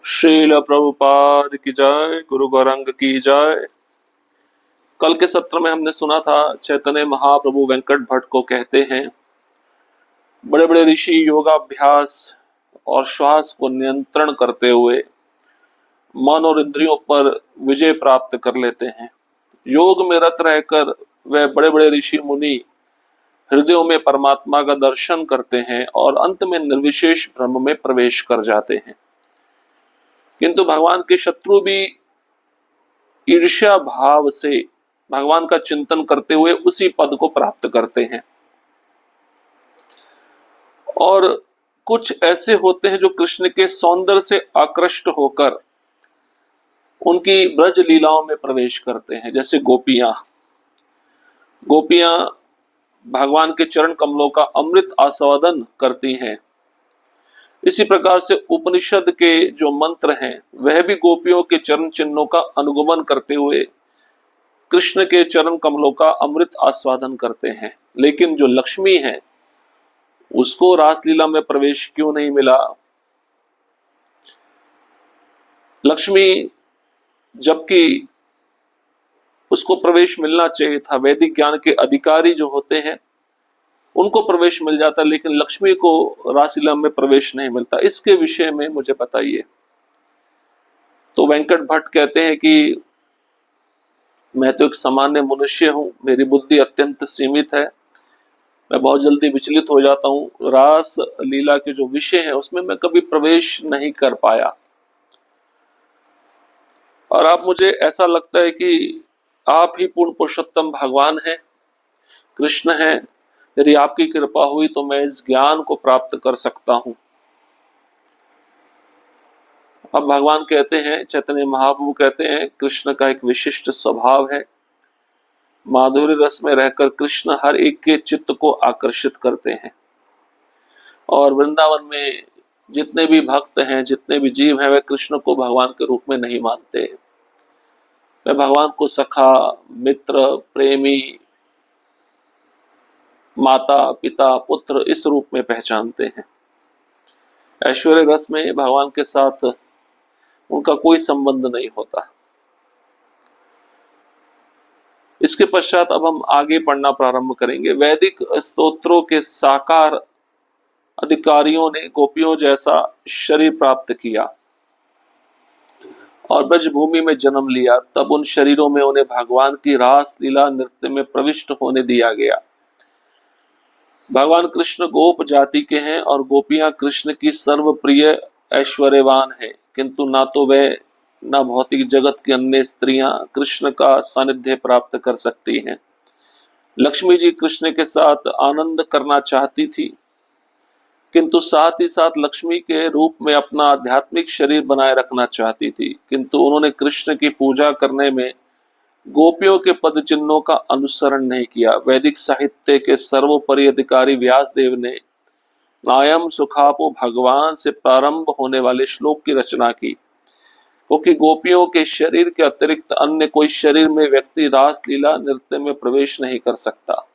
श्रील प्रभुपाद की जय, गुरु गौरंग की जय। कल के सत्र में हमने सुना था चैतन्य महाप्रभु वेंकट भट्ट को कहते हैं बड़े बड़े ऋषि योगाभ्यास और श्वास को नियंत्रण करते हुए मन और इंद्रियों पर विजय प्राप्त कर लेते हैं। योग में रत रहकर वह बड़े बड़े ऋषि मुनि हृदयों में परमात्मा का दर्शन करते हैं और अंत में निर्विशेष ब्रह्म में प्रवेश कर जाते हैं। किंतु भगवान के शत्रु भी ईर्ष्या भाव से भगवान का चिंतन करते हुए उसी पद को प्राप्त करते हैं। और कुछ ऐसे होते हैं जो कृष्ण के सौंदर्य से आकृष्ट होकर उनकी ब्रज लीलाओं में प्रवेश करते हैं, जैसे गोपियां भगवान के चरण कमलों का अमृत आस्वादन करती हैं। इसी प्रकार से उपनिषद के जो मंत्र हैं वह भी गोपियों के चरण चिन्हों का अनुगमन करते हुए कृष्ण के चरण कमलों का अमृत आस्वादन करते हैं। लेकिन जो लक्ष्मी है उसको रासलीला में प्रवेश क्यों नहीं मिला? लक्ष्मी जबकि उसको प्रवेश मिलना चाहिए था, वैदिक ज्ञान के अधिकारी जो होते हैं उनको प्रवेश मिल जाता, लेकिन लक्ष्मी को रासलीला में प्रवेश नहीं मिलता। इसके विषय में मुझे बताइए। तो वेंकट भट्ट कहते हैं कि मैं तो एक सामान्य मनुष्य हूं, मेरी बुद्धि अत्यंत सीमित है, मैं बहुत जल्दी विचलित हो जाता हूं। रास लीला के जो विषय है उसमें मैं कभी प्रवेश नहीं कर पाया, और अब मुझे ऐसा लगता है कि आप ही पूर्ण पुरुषोत्तम भगवान हैं, कृष्ण हैं। यदि आपकी कृपा हुई तो मैं इस ज्ञान को प्राप्त कर सकता हूं। अब भगवान कहते हैं, चैतन्य महाप्रभु कहते हैं, कृष्ण का एक विशिष्ट स्वभाव है, माधुर्य रस में रहकर कृष्ण हर एक के चित्त को आकर्षित करते हैं। और वृंदावन में जितने भी भक्त हैं, जितने भी जीव हैं, वे कृष्ण को भगवान के रूप में नहीं मानते। वे भगवान को सखा, मित्र, प्रेमी, माता, पिता, पुत्र इस रूप में पहचानते हैं। ऐश्वर्य रस में भगवान के साथ उनका कोई संबंध नहीं होता। इसके पश्चात अब हम आगे पढ़ना प्रारंभ करेंगे। वैदिक स्तोत्रों के साकार अधिकारियों ने गोपियों जैसा शरीर प्राप्त किया और ब्रजभूमि में जन्म लिया। तब उन शरीरों में उन्हें भगवान की रास लीला नृत्य में प्रविष्ट होने दिया गया। भगवान कृष्ण गोप जाति के हैं और गोपियां कृष्ण की सर्वप्रिय ऐश्वर्यवान है, किंतु ना तो वे ना भौतिक जगत की अन्य स्त्रियां कृष्ण का सानिध्य प्राप्त कर सकती हैं। लक्ष्मी जी कृष्ण के साथ आनंद करना चाहती थी, किंतु साथ ही साथ लक्ष्मी के रूप में अपना आध्यात्मिक शरीर बनाए रखना चाहती थी। किंतु उन्होंने कृष्ण की पूजा करने में गोपियों के पद चिन्हों का अनुसरण नहीं किया। वैदिक साहित्य के सर्वोपरि अधिकारी व्यासदेव ने नायम सुखापो भगवान से प्रारंभ होने वाले श्लोक की रचना की, क्योंकि गोपियों के शरीर के अतिरिक्त अन्य कोई शरीर में व्यक्ति रास लीला नृत्य में प्रवेश नहीं कर सकता।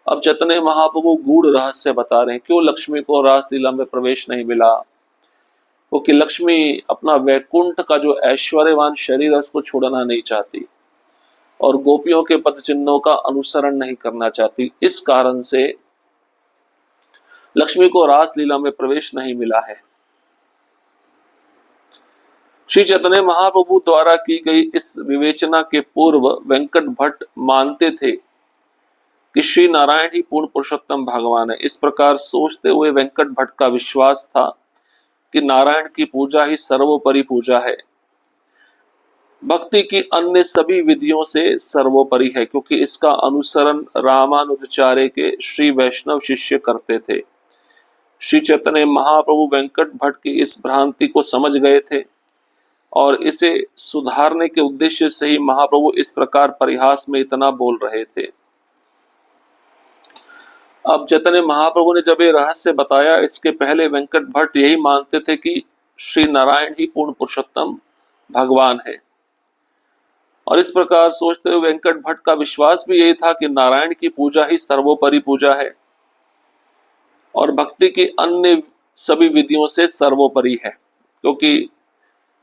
अब चैतन्य महाप्रभु गूढ़ रहस्य बता रहे हैं क्यों लक्ष्मी को रास लीला में प्रवेश नहीं मिला। क्योंकि लक्ष्मी अपना वैकुंठ का जो ऐश्वर्यवान शरीर है उसको छोड़ना नहीं चाहती और गोपियों के पद चिन्हों का अनुसरण नहीं करना चाहती। इस कारण से लक्ष्मी को रास लीला में प्रवेश नहीं मिला है। श्री चैतन्य महाप्रभु द्वारा की गई इस विवेचना के पूर्व वेंकट भट्ट मानते थे कि श्री नारायण ही पूर्ण पुरुषोत्तम भगवान है। इस प्रकार सोचते हुए वेंकट भट्ट का विश्वास था कि नारायण की पूजा ही सर्वोपरि पूजा है, भक्ति की अन्य सभी विधियों से सर्वोपरि है, क्योंकि इसका अनुसरण रामानुजाचार्य के श्री वैष्णव शिष्य करते थे। श्री चैतन्य महाप्रभु वेंकट भट्ट की इस भ्रांति को समझ गए थे और इसे सुधारने के उद्देश्य से ही महाप्रभु इस प्रकार परिहास में इतना बोल रहे थे। अब चैतन्य महाप्रभु ने जब ये रहस्य बताया, इसके पहले वेंकट भट्ट यही मानते थे कि श्री नारायण ही पूर्ण पुरुषोत्तम भगवान है, और इस प्रकार सोचते हुए वेंकट भट्ट का विश्वास भी यही था कि नारायण की पूजा ही सर्वोपरि पूजा है और भक्ति की अन्य सभी विधियों से सर्वोपरि है, क्योंकि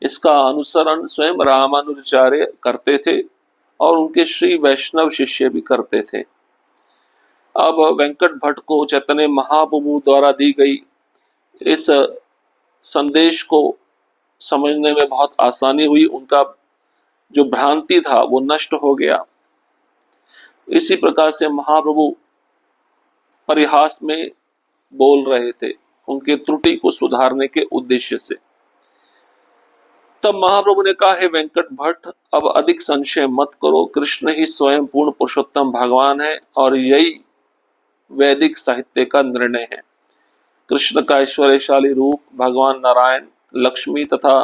इसका अनुसरण स्वयं रामानुजाचार्य करते थे और उनके श्री वैष्णव शिष्य भी करते थे। अब वेंकट भट्ट को चैतन्य महाप्रभु द्वारा दी गई इस संदेश को समझने में बहुत आसानी हुई। उनका जो भ्रांति था वो नष्ट हो गया। इसी प्रकार से महाप्रभु परिहास में बोल रहे थे उनके त्रुटि को सुधारने के उद्देश्य से। तब महाप्रभु ने कहा, हे वेंकट भट्ट, अब अधिक संशय मत करो, कृष्ण ही स्वयं पूर्ण पुरुषोत्तम भगवान है और यही वैदिक साहित्य का निर्णय है। कृष्ण का ऐश्वर्यशाली रूप भगवान नारायण, लक्ष्मी तथा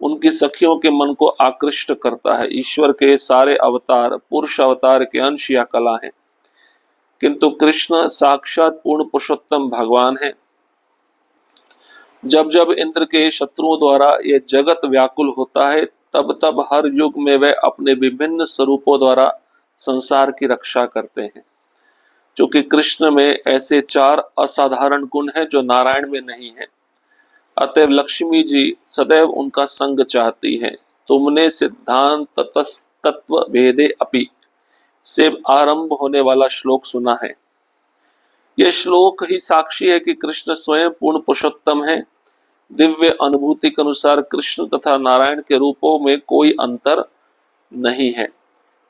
उनकी सखियों के मन को आकृष्ट करता है। ईश्वर के सारे अवतार पुरुष अवतार के अंश या कला हैं, किंतु कृष्ण साक्षात पूर्ण पुरुषोत्तम भगवान है। जब जब इंद्र के शत्रुओं द्वारा यह जगत व्याकुल होता है, तब तब हर युग में वे अपने विभिन्न स्वरूपों द्वारा संसार की रक्षा करते हैं। क्योंकि कृष्ण में ऐसे 4 असाधारण गुण हैं जो नारायण में नहीं है, अतएव लक्ष्मी जी सदैव उनका संग चाहती है। तुमने सिद्धांत तत्व भेदे अपि से आरंभ होने वाला श्लोक सुना है। यह श्लोक ही साक्षी है कि कृष्ण स्वयं पूर्ण पुरुषोत्तम है। दिव्य अनुभूति के अनुसार कृष्ण तथा नारायण के रूपों में कोई अंतर नहीं है,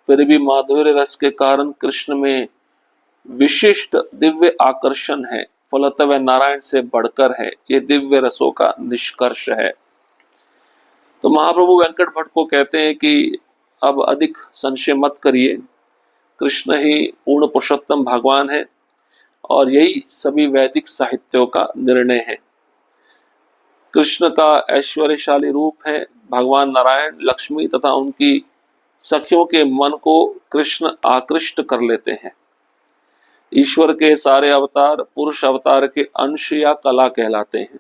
फिर भी माधुर्य रस के कारण कृष्ण में विशिष्ट दिव्य आकर्षण है, फलतः वह नारायण से बढ़कर है। ये दिव्य रसों का निष्कर्ष है। तो महाप्रभु वेंकट भट्ट को कहते हैं कि अब अधिक संशय मत करिए, कृष्ण ही पूर्ण पुरुषोत्तम भगवान है और यही सभी वैदिक साहित्यों का निर्णय है। कृष्ण का ऐश्वर्यशाली रूप है भगवान नारायण, लक्ष्मी तथा उनकी सखियों के मन को कृष्ण आकृष्ट कर लेते हैं। ईश्वर के सारे अवतार पुरुष अवतार के अंश या कला कहलाते हैं,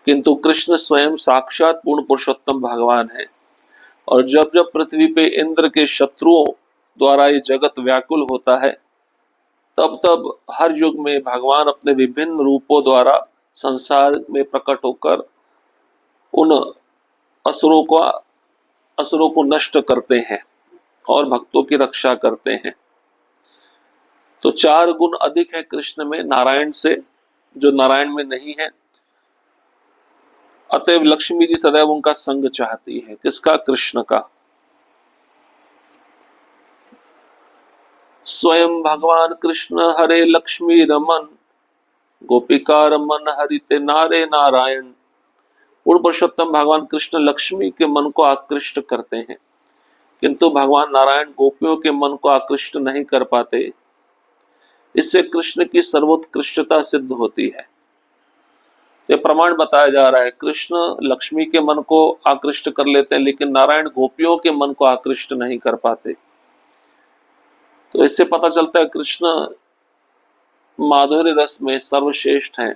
किंतु कृष्ण स्वयं साक्षात पूर्ण पुरुषोत्तम भगवान है। और जब जब पृथ्वी पे इंद्र के शत्रुओं द्वारा ये जगत व्याकुल होता है, तब तब हर युग में भगवान अपने विभिन्न रूपों द्वारा संसार में प्रकट होकर उन असुरों को नष्ट करते हैं और भक्तों की रक्षा करते हैं। तो 4 गुण अधिक है कृष्ण में नारायण से, जो नारायण में नहीं है। अतएव लक्ष्मी जी सदैव उनका संग चाहती है। किसका? कृष्ण का। स्वयं भगवान कृष्ण हरे लक्ष्मी रमन, गोपिका रमन हरिते नारे नारायण। पूर्ण पुरुषोत्तम भगवान कृष्ण लक्ष्मी के मन को आकृष्ट करते हैं, किंतु भगवान नारायण गोपियों के मन को आकृष्ट नहीं कर पाते। इससे कृष्ण की सर्वोत्कृष्टता सिद्ध होती है। ये प्रमाण बताया जा रहा है। कृष्ण लक्ष्मी के मन को आकृष्ट कर लेते हैं, लेकिन नारायण गोपियों के मन को आकृष्ट नहीं कर पाते। तो इससे पता चलता है कृष्ण माधुर्य रस में सर्वश्रेष्ठ हैं।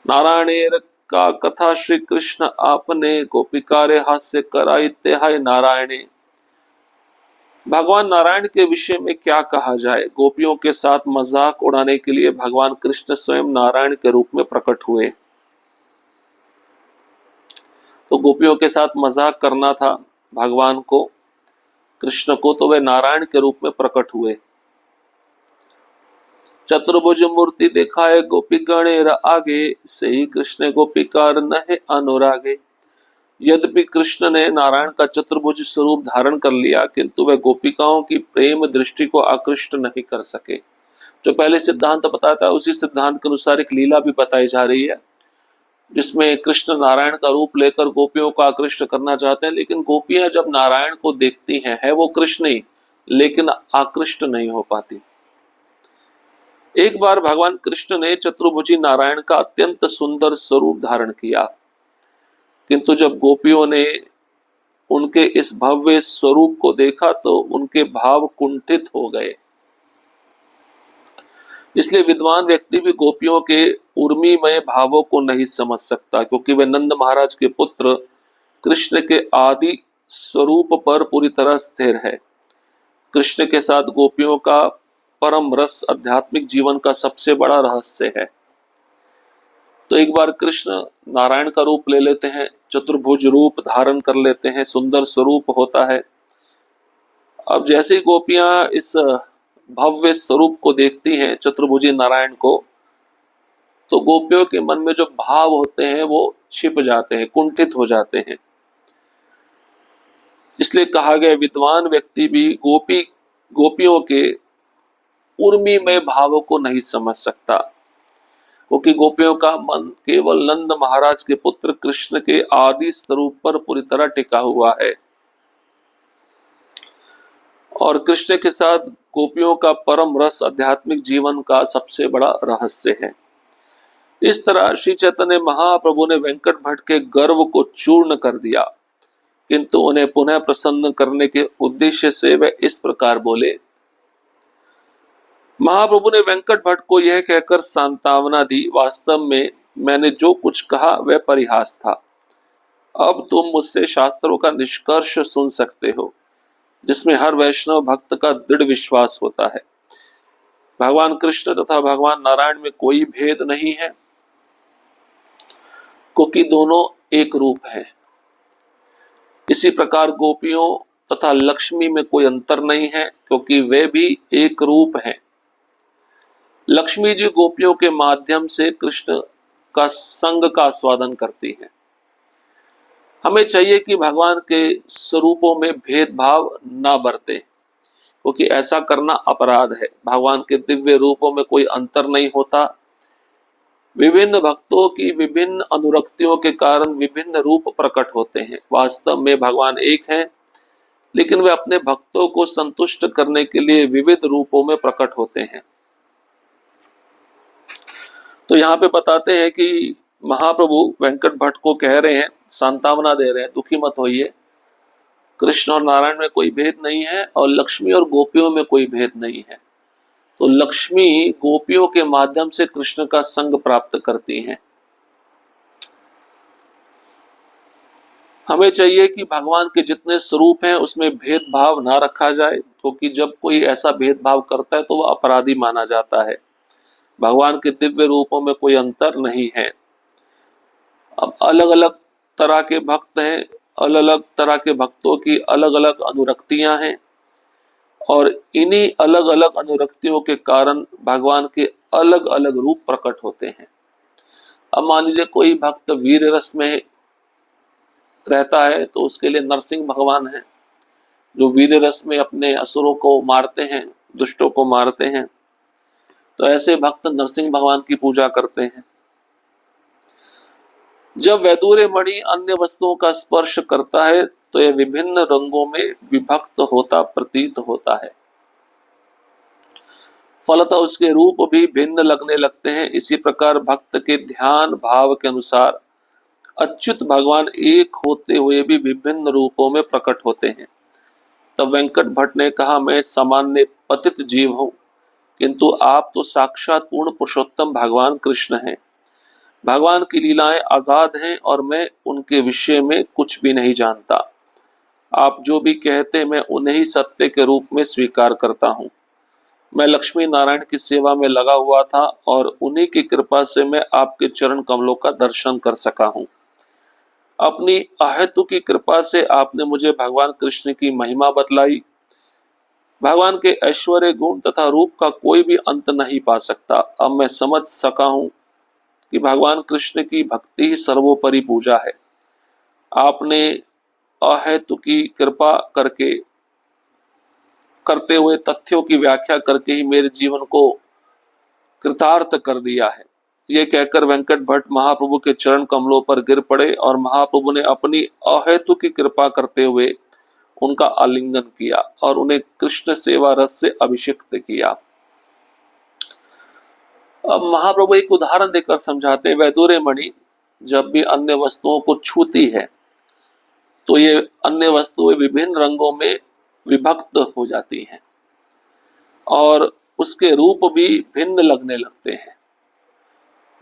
नारायणेर का कथा श्री कृष्ण आपने, गोपिकारे हास्य कराई तेहाय नारायणे। भगवान नारायण के विषय में क्या कहा जाए। गोपियों के साथ मजाक उड़ाने के लिए भगवान कृष्ण स्वयं नारायण के रूप में प्रकट हुए। तो गोपियों के साथ मजाक करना था भगवान को, कृष्ण को, तो वे नारायण के रूप में प्रकट हुए। चतुर्भुज मूर्ति दिखाए गोपी गणेर आगे, सही कृष्ण गोपिकार नहे अनुरागे। यद्यपि कृष्ण ने नारायण का चतुर्भुज स्वरूप धारण कर लिया, किंतु वह गोपिकाओं की प्रेम दृष्टि को आकृष्ट नहीं कर सके। जो पहले सिद्धांत बताया था, उसी सिद्धांत के अनुसार एक लीला भी बताई जा रही है, जिसमें कृष्ण नारायण का रूप लेकर गोपियों को आकृष्ट करना चाहते हैं। लेकिन गोपियां जब नारायण को देखती हैं, है वो कृष्ण ही, लेकिन आकृष्ट नहीं हो पाती। एक बार भगवान कृष्ण ने चतुर्भुजी नारायण का अत्यंत सुंदर स्वरूप धारण किया, किंतु जब गोपियों ने उनके इस भव्य स्वरूप को देखा तो उनके भाव कुंठित हो गए। इसलिए विद्वान व्यक्ति भी गोपियों के उर्मीमय भावों को नहीं समझ सकता, क्योंकि वे नंद महाराज के पुत्र कृष्ण के आदि स्वरूप पर पूरी तरह स्थिर है। कृष्ण के साथ गोपियों का परम रस आध्यात्मिक जीवन का सबसे बड़ा रहस्य है। तो एक बार कृष्ण नारायण का रूप ले लेते हैं, चतुर्भुज रूप धारण कर लेते हैं, सुंदर स्वरूप होता है। अब जैसे ही गोपियां इस भव्य स्वरूप को देखती हैं, चतुर्भुजी नारायण को, तो गोपियों के मन में जो भाव होते हैं वो छिप जाते हैं, कुंठित हो जाते हैं। इसलिए कहा गया विद्वान व्यक्ति भी गोपियों के उर्मी में भावों को नहीं समझ सकता, क्योंकि गोपियों का मन केवल नंद महाराज के पुत्र कृष्ण के आदि स्वरूप पर पूरी तरह टिका हुआ है, और कृष्ण के साथ गोपियों का परम रस आध्यात्मिक जीवन का सबसे बड़ा रहस्य है। इस तरह श्री चैतन्य महाप्रभु ने वेंकट भट्ट के गर्व को चूर्ण कर दिया, किंतु उन्हें पुनः प्रसन्न करने के उद्देश्य से वे इस प्रकार बोले। महाप्रभु ने वेंकट भट्ट को यह कहकर सांत्वना दी, वास्तव में मैंने जो कुछ कहा वह परिहास था। अब तुम मुझसे शास्त्रों का निष्कर्ष सुन सकते हो, जिसमें हर वैष्णव भक्त का दृढ़ विश्वास होता है। भगवान कृष्ण तथा भगवान नारायण में कोई भेद नहीं है, क्योंकि दोनों एक रूप है। इसी प्रकार गोपियों तथा लक्ष्मी में कोई अंतर नहीं है, क्योंकि वे भी एक रूप हैं। लक्ष्मी जी गोपियों के माध्यम से कृष्ण का संग का आस्वादन करती हैं। हमें चाहिए कि भगवान के स्वरूपों में भेदभाव न बरते, क्योंकि ऐसा करना अपराध है। भगवान के दिव्य रूपों में कोई अंतर नहीं होता। विभिन्न भक्तों की विभिन्न अनुरक्तियों के कारण विभिन्न रूप प्रकट होते हैं। वास्तव में भगवान एक है, लेकिन वे अपने भक्तों को संतुष्ट करने के लिए विविध रूपों में प्रकट होते हैं। तो यहाँ पे बताते हैं कि महाप्रभु वेंकट भट्ट को कह रहे हैं, सांत्वना दे रहे हैं, दुखी मत होइए, कृष्ण और नारायण में कोई भेद नहीं है और लक्ष्मी और गोपियों में कोई भेद नहीं है। तो लक्ष्मी गोपियों के माध्यम से कृष्ण का संग प्राप्त करती हैं। हमें चाहिए कि भगवान के जितने स्वरूप हैं उसमें भेदभाव ना रखा जाए, क्योंकि जब कोई ऐसा भेदभाव करता है तो वह अपराधी माना जाता है। भगवान के दिव्य रूपों में कोई अंतर नहीं है। अब अलग अलग तरह के भक्त हैं, अलग अलग तरह के भक्तों की अलग अलग अनुरक्तियां हैं, और इन्हीं अलग अलग अनुरक्तियों के कारण भगवान के अलग अलग रूप प्रकट होते हैं। अब मान लीजिए कोई भक्त वीर रस में रहता है, तो उसके लिए नरसिंह भगवान है, जो वीर रस में अपने असुरों को मारते हैं, दुष्टों को मारते हैं। तो ऐसे भक्त नरसिंह भगवान की पूजा करते हैं। जब वैदूर्य मणि अन्य वस्तुओं का स्पर्श करता है तो यह विभिन्न रंगों में विभक्त होता प्रतीत होता है, फलतः उसके रूप भी भिन्न लगने लगते हैं। इसी प्रकार भक्त के ध्यान भाव के अनुसार अच्युत भगवान एक होते हुए भी विभिन्न रूपों में प्रकट होते हैं। तब वेंकट भट्ट ने कहा, मैं सामान्य पतित जीव हूं, किंतु आप तो साक्षात पूर्ण पुरुषोत्तम भगवान कृष्ण हैं। भगवान की लीलाएं अगाध हैं और मैं उनके विषय में कुछ भी नहीं जानता। आप जो भी कहते मैं उन्हें ही सत्य के रूप में स्वीकार करता हूँ। मैं लक्ष्मी नारायण की सेवा में लगा हुआ था और उन्हीं की कृपा से मैं आपके चरण कमलों का दर्शन कर सका हूँ। अपनी अहेतु की कृपा से आपने मुझे भगवान कृष्ण की महिमा बतलाई। भगवान के ऐश्वर्य गुण तथा रूप का कोई भी अंत नहीं पा सकता। अब मैं समझ सका हूँ कि भगवान कृष्ण की भक्ति ही सर्वोपरि पूजा है। आपने अहेतु की कृपा करते हुए तथ्यों की व्याख्या करके ही मेरे जीवन को कृतार्थ कर दिया है। ये कहकर वेंकट भट्ट महाप्रभु के चरण कमलों पर गिर पड़े और महाप्रभु ने अपनी अहेतु की कृपा करते हुए उनका आलिंगन किया और उन्हें कृष्ण सेवा रस से अभिषिक्त किया। अब महाप्रभु एक उदाहरण देकर समझाते हैं। वैदूर्य मणि जब भी अन्य वस्तुओं को छूती है तो ये अन्य वस्तुएं विभिन्न रंगों में विभक्त हो जाती हैं और उसके रूप भी भिन्न लगने लगते हैं।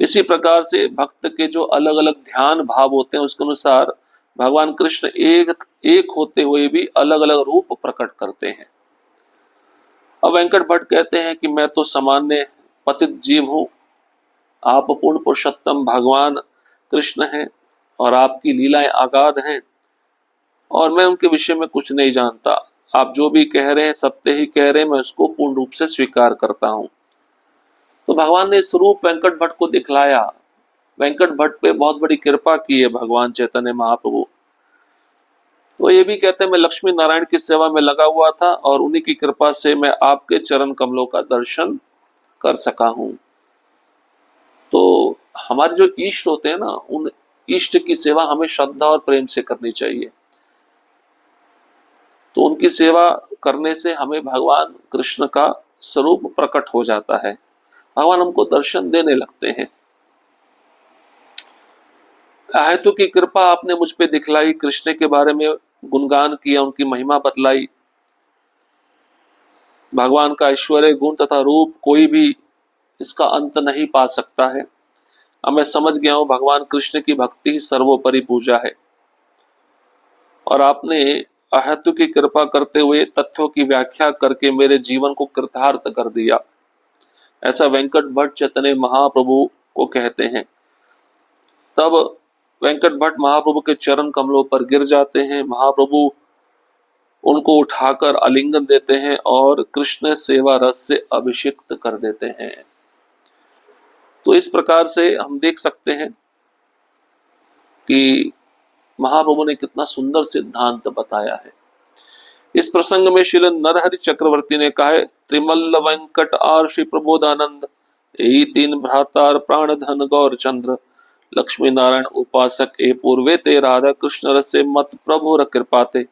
इसी प्रकार से भक्त के जो अलग अलग ध्यान भाव होते हैं उसके अनुसार भगवान कृष्ण एक होते हुए भी अलग अलग रूप प्रकट करते हैं। अब वेंकट भट्ट कहते हैं कि मैं तो सामान्य पतित जीव हूं, आप पूर्ण पुरुषोत्तम भगवान कृष्ण हैं और आपकी लीलाएं अगाध हैं और मैं उनके विषय में कुछ नहीं जानता। आप जो भी कह रहे हैं सत्य ही कह रहे हैं, मैं उसको पूर्ण रूप से स्वीकार करता हूं। तो भगवान ने स्वरूप वेंकट भट्ट को दिखलाया। वेंकट भट्ट पे बहुत बड़ी कृपा की है भगवान चैतन्य महाप्रभु। तो ये भी कहते हैं मैं लक्ष्मी नारायण की सेवा में लगा हुआ था और उन्हीं की कृपा से मैं आपके चरण कमलों का दर्शन कर सका हूं। तो हमारे जो इष्ट होते हैं ना, उन इष्ट की सेवा हमें श्रद्धा और प्रेम से करनी चाहिए। तो उनकी सेवा करने से हमें भगवान कृष्ण का स्वरूप प्रकट हो जाता है, भगवान हमको दर्शन देने लगते हैं। आयतों की कृपा आपने मुझ पे दिखलाई, कृष्ण के बारे में गुणगान किया, उनकी महिमा बतलाई। भगवान का ऐश्वर्य गुण तथा रूप कोई भी इसका अंत नहीं पा सकता है। अब मैं समझ गया हूं भगवान कृष्ण की भक्ति ही सर्वोपरि पूजा है। और आपने अहेतु की कृपा करते हुए तथ्यों की व्याख्या करके मेरे जीवन को कृतार्थ कर दिया, ऐसा वेंकट भट्ट चैतन्य महाप्रभु को कहते हैं। तब वेंकट भट्ट महाप्रभु के चरण कमलों पर गिर जाते हैं। महाप्रभु उनको उठाकर आलिंगन देते हैं और कृष्ण सेवा रस से अभिषिक्त कर देते हैं। तो इस प्रकार से हम देख सकते हैं कि महाप्रभु ने कितना सुंदर सिद्धांत बताया है। इस प्रसंग में श्रील नरहरि चक्रवर्ती ने कहा है, त्रिमल्ल वेंकट आर श्री प्रबोधानंद यही तीन भ्रातार प्राण धन गौर चंद्र लक्ष्मी नारायण उपासक ए पूर्वे ते राधा कृष्ण रस से मत प्रभु कृपाते।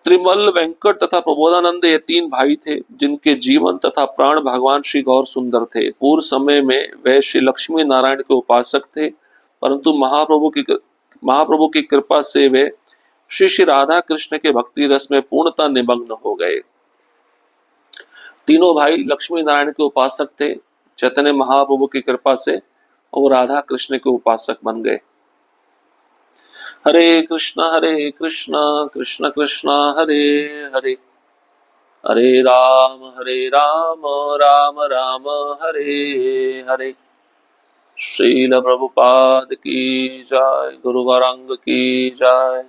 त्रिमल्ल वेंकट तथा प्रबोधानंद ये तीन भाई थे जिनके जीवन तथा प्राण भगवान श्री गौर सुंदर थे। पूर्व समय में वे श्री लक्ष्मी नारायण के उपासक थे, परंतु महाप्रभु की कृपा से वे श्री श्री राधा कृष्ण के भक्ति रस में पूर्णता निमग्न हो गए। तीनों भाई लक्ष्मी नारायण के उपासक थे। चैतन्य महाप्रभु की कृपा से वो राधा कृष्ण के उपासक बन गए। हरे कृष्णा कृष्ण कृष्णा हरे हरे, हरे राम राम राम हरे हरे। श्रील प्रभुपाद की जय, गुरु गौरांग की जय।